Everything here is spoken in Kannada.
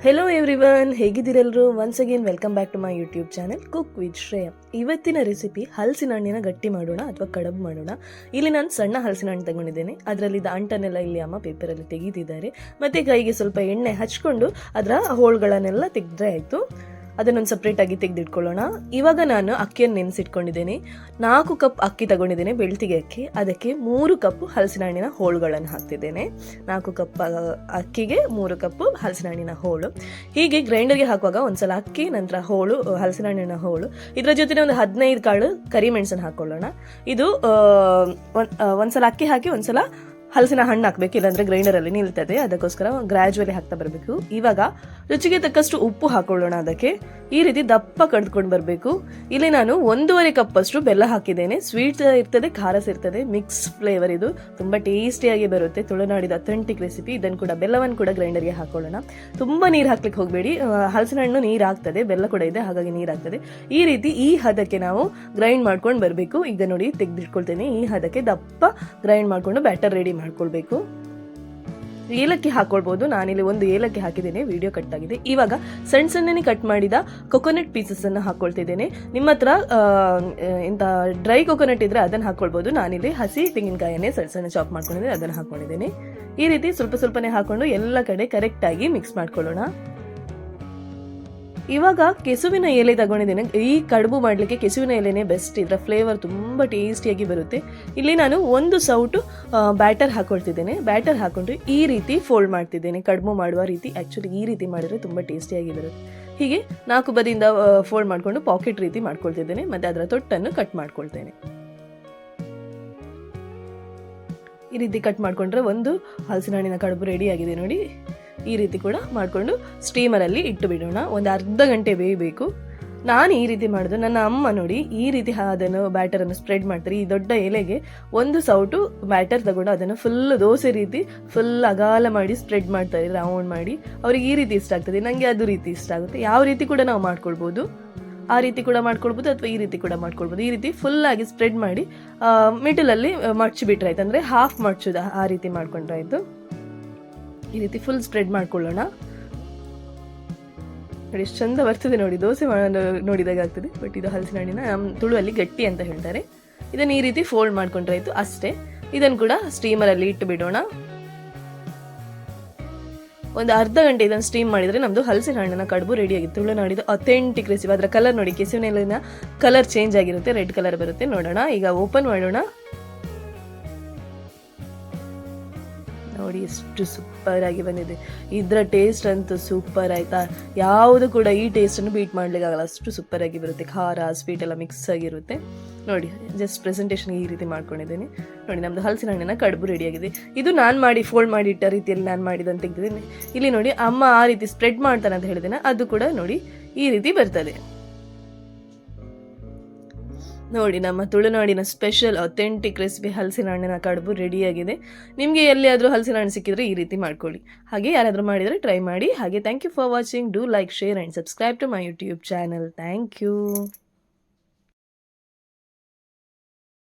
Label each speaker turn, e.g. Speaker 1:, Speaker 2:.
Speaker 1: ಹೆಲೋ ಎವ್ರಿವನ್, ಹೇಗಿದ್ದೀರೆಲ್ಲರೂ? Once again welcome back to my YouTube channel cook with Shreya. ಇವತ್ತಿನ ರೆಸಿಪಿ ಹಲಸಿನ ಹಣ್ಣಿನ ಗಟ್ಟಿ ಮಾಡೋಣ ಅಥವಾ ಕಡುಬು ಮಾಡೋಣ. ಇಲ್ಲಿ ನಾನು ಸಣ್ಣ ಹಲಸಿನ ಹಣ್ಣು ತಗೊಂಡಿದ್ದೇನೆ. ಅದರಲ್ಲಿದ್ದ ಅಂಟನ್ನೆಲ್ಲ ಇಲ್ಲಿ ಅಮ್ಮ ಪೇಪರಲ್ಲಿ ತೆಗೆದಿದ್ದಾರೆ. ಮತ್ತು ಕೈಗೆ ಸ್ವಲ್ಪ ಎಣ್ಣೆ ಹಚ್ಕೊಂಡು ಅದರ ಹೋಳುಗಳನ್ನೆಲ್ಲ ತೆಗೆದ್ರೆ ಆಯಿತು. ಅದನ್ನೊಂದು ಸಪ್ರೇಟಾಗಿ ತೆಗೆದಿಟ್ಕೊಳ್ಳೋಣ. ಇವಾಗ ನಾನು ಅಕ್ಕಿಯನ್ನು ನೆನೆಸಿಟ್ಕೊಂಡಿದ್ದೇನೆ. 4 ಕಪ್ ಅಕ್ಕಿ ತಗೊಂಡಿದ್ದೇನೆ, ಬೆಳ್ತಿಗೆ ಅಕ್ಕಿ. ಅದಕ್ಕೆ 3 ಕಪ್ ಹಲಸಿನ ಹಣ್ಣಿನ ಹೋಳುಗಳನ್ನು ಹಾಕ್ತಿದ್ದೇನೆ. 4 ಕಪ್ ಅಕ್ಕಿಗೆ 3 ಕಪ್ ಹಲಸಿನ ಹಣ್ಣಿನ ಹೋಳು. ಹೀಗೆ ಗ್ರೈಂಡರ್ಗೆ ಹಾಕುವಾಗ ಒಂದ್ಸಲ ಅಕ್ಕಿ, ನಂತರ ಹೋಳು, ಹಲಸಿನ ಹಣ್ಣಿನ ಹೋಳು, ಇದರ ಜೊತೆ ಒಂದು 15 ಕಾಳು ಕರಿಮೆಣಸನ್ನು ಹಾಕೊಳ್ಳೋಣ. ಇದು ಒಂದ್ಸಲ ಅಕ್ಕಿ ಹಾಕಿ ಒಂದ್ಸಲ ಹಲಸಿನ ಹಣ್ಣು ಹಾಕಬೇಕು, ಇಲ್ಲಾಂದ್ರೆ ಗ್ರೈಂಡರಲ್ಲಿ ನಿಲ್ತದೆ. ಅದಕ್ಕೋಸ್ಕರ ಗ್ರಾಜುವಲಿ ಹಾಕ್ತಾ ಬರಬೇಕು. ಇವಾಗ ರುಚಿಗೆ ತಕ್ಕಷ್ಟು ಉಪ್ಪು ಹಾಕೊಳ್ಳೋಣ. ಅದಕ್ಕೆ ಈ ರೀತಿ ದಪ್ಪ ಕಡ್ದುಕೊಂಡು ಬರಬೇಕು. ಇಲ್ಲಿ ನಾನು 1.5 ಕಪ್ ಅಷ್ಟು ಬೆಲ್ಲ ಹಾಕಿದ್ದೇನೆ. ಸ್ವೀಟ್ ಇರ್ತದೆ, ಖಾರ ಇರ್ತದೆ, ಮಿಕ್ಸ್ ಫ್ಲೇವರ್. ಇದು ತುಂಬಾ ಟೇಸ್ಟಿಯಾಗಿ ಬರುತ್ತೆ. ತುಳುನಾಡಿದ ಅಥೆಂಟಿಕ್ ರೆಸಿಪಿ. ಇದನ್ನು ಕೂಡ ಬೆಲ್ಲವನ್ನು ಕೂಡ ಗ್ರೈಂಡರ್ಗೆ ಹಾಕೊಳ್ಳೋಣ. ತುಂಬಾ ನೀರು ಹಾಕ್ಲಿಕ್ಕೆ ಹೋಗಬೇಡಿ. ಹಲಸಿನ ಹಣ್ಣು ನೀರು ಆಗ್ತದೆ, ಬೆಲ್ಲ ಕೂಡ ಇದೆ, ಹಾಗಾಗಿ ನೀರು ಆಗ್ತದೆ. ಈ ರೀತಿ ಈ ಹದಕ್ಕೆ ನಾವು ಗ್ರೈಂಡ್ ಮಾಡ್ಕೊಂಡು ಬರಬೇಕು. ಈಗ ನೋಡಿ ತೆಗೆದಿಟ್ಕೊಳ್ತೇನೆ. ಈ ಹದಕ್ಕೆ ದಪ್ಪ ಗ್ರೈಂಡ್ ಮಾಡ್ಕೊಂಡು ಬ್ಯಾಟರ್ ರೆಡಿ ಮಾಡ್ಕೊಳ್ಬೇಕು. ಏಲಕ್ಕಿ ಹಾಕೊಳ್ಬಹುದು. ನಾನಿಲ್ಲಿ 1 ಏಲಕ್ಕಿ ಹಾಕಿದ್ದೇನೆ, ವಿಡಿಯೋ ಕಟ್ ಆಗಿದೆ. ಇವಾಗ ಸಣ್ಣ ಸಣ್ಣನೆ ಕಟ್ ಮಾಡಿದ ಕೊಕೊನಟ್ ಪೀಸಸ್ ಅನ್ನು ಹಾಕೊಳ್ತಿದ್ದೇನೆ. ನಿಮ್ಮ ಹತ್ರ ಇಂಥ ಡ್ರೈ ಕೊಕೊನಟ್ ಇದ್ರೆ ಅದನ್ನು ಹಾಕೊಳ್ಬಹುದು. ನಾನಿಲ್ಲಿ ಹಸಿ ತೆಂಗಿನಕಾಯನ್ನೇ ಸಣ್ಣ ಸಣ್ಣ ಚಾಪ್ ಮಾಡ್ಕೊಂಡಿದ್ದೇನೆ, ಅದನ್ನು ಹಾಕೊಂಡಿದ್ದೇನೆ. ಈ ರೀತಿ ಸ್ವಲ್ಪ ಸ್ವಲ್ಪನೇ ಹಾಕೊಂಡು ಎಲ್ಲ ಕಡೆ ಕರೆಕ್ಟ್ ಆಗಿ ಮಿಕ್ಸ್ ಮಾಡ್ಕೊಳ್ಳೋಣ. ಇವಾಗ ಕೆಸುವಿನ ಎಲೆ ತಗೊಂಡಿದ್ದೇನೆ. ಈ ಕಡುಬು ಮಾಡಲಿಕ್ಕೆ ಕೆಸುವಿನ ಎಲೆನೇ ಬೆಸ್ಟ್. ಇದರ ಫ್ಲೇವರ್ ತುಂಬ ಟೇಸ್ಟಿಯಾಗಿ ಬರುತ್ತೆ. ಇಲ್ಲಿ ನಾನು 1 ಸೌಟು ಬ್ಯಾಟರ್ ಹಾಕೊಳ್ತಿದ್ದೇನೆ. ಬ್ಯಾಟರ್ ಹಾಕೊಂಡು ಈ ರೀತಿ ಫೋಲ್ಡ್ ಮಾಡ್ತಿದ್ದೇನೆ. ಕಡುಬು ಮಾಡುವ ರೀತಿ. ಆ್ಯಕ್ಚುಲಿ ಈ ರೀತಿ ಮಾಡಿದ್ರೆ ತುಂಬ ಟೇಸ್ಟಿಯಾಗಿ ಬರುತ್ತೆ. ಹೀಗೆ 4 ಬದಿಯಿಂದ ಫೋಲ್ಡ್ ಮಾಡಿಕೊಂಡು ಪಾಕೆಟ್ ರೀತಿ ಮಾಡ್ಕೊಳ್ತಿದ್ದೇನೆ. ಮತ್ತು ಅದರ ತೊಟ್ಟನ್ನು ಕಟ್ ಮಾಡ್ಕೊಳ್ತೇನೆ. ಈ ರೀತಿ ಕಟ್ ಮಾಡಿಕೊಂಡ್ರೆ ಒಂದು ಹಲಸಿನ ಹಣ್ಣಿನ ಕಡುಬು ರೆಡಿ ಆಗಿದೆ ನೋಡಿ. ಈ ರೀತಿ ಕೂಡ ಮಾಡಿಕೊಂಡು ಸ್ಟೀಮರಲ್ಲಿ ಇಟ್ಟು ಬಿಡೋಣ. ಒಂದು ಅರ್ಧ ಗಂಟೆ ಬೇಯಬೇಕು. ನಾನು ಈ ರೀತಿ ಮಾಡೋದು. ನನ್ನ ಅಮ್ಮ ನೋಡಿ ಈ ರೀತಿ ಅದನ್ನು ಬ್ಯಾಟರನ್ನು ಸ್ಪ್ರೆಡ್ ಮಾಡ್ತಾರೆ. ಈ ದೊಡ್ಡ ಎಲೆಗೆ 1 ಸೌಟು ಬ್ಯಾಟರ್ ತಗೊಂಡು ಅದನ್ನು ಫುಲ್ ದೋಸೆ ರೀತಿ ಫುಲ್ ಅಗಾಲ ಮಾಡಿ ಸ್ಪ್ರೆಡ್ ಮಾಡ್ತಾರೆ, ರೌಂಡ್ ಮಾಡಿ. ಅವ್ರಿಗೆ ಈ ರೀತಿ ಇಷ್ಟ ಆಗ್ತದೆ, ನನಗೆ ಅದು ರೀತಿ ಇಷ್ಟ ಆಗುತ್ತೆ. ಯಾವ ರೀತಿ ಕೂಡ ನಾವು ಮಾಡ್ಕೊಳ್ಬೋದು. ಆ ರೀತಿ ಕೂಡ ಮಾಡ್ಕೊಳ್ಬೋದು ಅಥವಾ ಈ ರೀತಿ ಕೂಡ ಮಾಡ್ಕೊಳ್ಬೋದು. ಈ ರೀತಿ ಫುಲ್ ಆಗಿ ಸ್ಪ್ರೆಡ್ ಮಾಡಿ ಮಿಡಲಲ್ಲಿ ಮಡ್ಚಿಬಿಟ್ರೆ ಆಯ್ತು. ಅಂದರೆ ಹಾಫ್ ಮಡ್ಚೋದು, ಆ ರೀತಿ ಮಾಡ್ಕೊಂಡ್ರೆ ಆಯಿತು. ಈ ರೀತಿ ಫುಲ್ ಸ್ಪ್ರೆಡ್ ಮಾಡ್ಕೊಳ್ಳೋಣ. ನೋಡಿ ಎಷ್ಟು ಚಂದ ಬರ್ತದೆ ನೋಡಿ. ದೋಸೆ ನೋಡಿದಾಗ ಆಗ್ತದೆ. ಬಟ್ ಇದು ಹಲಸಿನ ಹಣ್ಣಿನ ನಮ್ಮ ತುಳುವಲ್ಲಿ ಗಟ್ಟಿ ಅಂತ ಹೇಳ್ತಾರೆ. ಇದನ್ನು ಈ ರೀತಿ ಫೋಲ್ಡ್ ಮಾಡ್ಕೊಂಡ್ರೆ ಆಯಿತು ಅಷ್ಟೇ. ಇದನ್ನು ಕೂಡ ಸ್ಟೀಮರಲ್ಲಿ ಇಟ್ಟು ಬಿಡೋಣ. ಒಂದು ಅರ್ಧ ಗಂಟೆ ಇದನ್ನು ಸ್ಟೀಮ್ ಮಾಡಿದರೆ ನಮ್ಮದು ಹಲಸಿನ ಹಣ್ಣಿನ ಕಡುಬು ರೆಡಿ ಆಗಿದೆ. ತುಳುನಾಡಿದ ಅಥೆಂಟಿಕ್ ರೆಸಿಪಿ. ಅದರ ಕಲರ್ ನೋಡಿ, ಕೆಸುವಿನ ಎಲೆನ ಕಲರ್ ಚೇಂಜ್ ಆಗಿರುತ್ತೆ, ರೆಡ್ ಕಲರ್ ಬರುತ್ತೆ. ನೋಡೋಣ, ಈಗ ಓಪನ್ ಮಾಡೋಣ. ನೋಡಿ ಎಷ್ಟು ಸೂಪರ್ ಆಗಿ ಬಂದಿದೆ. ಇದರ ಟೇಸ್ಟ್ ಅಂತೂ ಸೂಪರ್ ಆಯ್ತಾ. ಯಾವುದು ಕೂಡ ಈ ಟೇಸ್ಟನ್ನು ಬೀಟ್ ಮಾಡಲಿಕ್ಕಾಗಲ್ಲ, ಅಷ್ಟು ಸೂಪರ್ ಆಗಿ ಬರುತ್ತೆ. ಖಾರ ಸ್ವೀಟ್ ಎಲ್ಲ ಮಿಕ್ಸ್ ಆಗಿರುತ್ತೆ. ನೋಡಿ, ಜಸ್ಟ್ ಪ್ರೆಸೆಂಟೇಷನ್ ಈ ರೀತಿ ಮಾಡ್ಕೊಂಡಿದ್ದೇನೆ. ನೋಡಿ, ನಮ್ಮದು ಹಲಸಿನ ಹಣ್ಣಿನ ಕಡುಬು ರೆಡಿಯಾಗಿದೆ. ಇದು ನಾನು ಮಾಡಿ ಫೋಲ್ಡ್ ಮಾಡಿ ಇಟ್ಟ ರೀತಿಯಲ್ಲಿ ನಾನು ಮಾಡಿದಂತ ತೆಗೆದಿದ್ದೇನೆ. ಇಲ್ಲಿ ನೋಡಿ, ಅಮ್ಮ ಆ ರೀತಿ ಸ್ಪ್ರೆಡ್ ಮಾಡ್ತಾನೆ ಅಂತ ಹೇಳಿದ್ದೇನೆ, ಅದು ಕೂಡ ನೋಡಿ ಈ ರೀತಿ ಬರ್ತದೆ. ನೋಡಿ, ನಮ್ಮ ತುಳುನಾಡಿನ ಸ್ಪೆಷಲ್ ಅಥೆಂಟಿಕ್ ರೆಸಿಪಿ ಹಲಸಿನ ಹಣ್ಣಿನ ಕಡುಬು ರೆಡಿಯಾಗಿದೆ. ನಿಮಗೆ ಎಲ್ಲಿಯಾದರೂ ಹಲಸಿನ ಹಣ್ಣು ಸಿಕ್ಕಿದ್ರೆ ಈ ರೀತಿ ಮಾಡ್ಕೊಳ್ಳಿ. ಹಾಗೆ ಯಾರಾದರೂ ಮಾಡಿದರೆ ಟ್ರೈ ಮಾಡಿ. ಹಾಗೆ thank you for watching. Do like, share and subscribe to my YouTube channel. Thank you.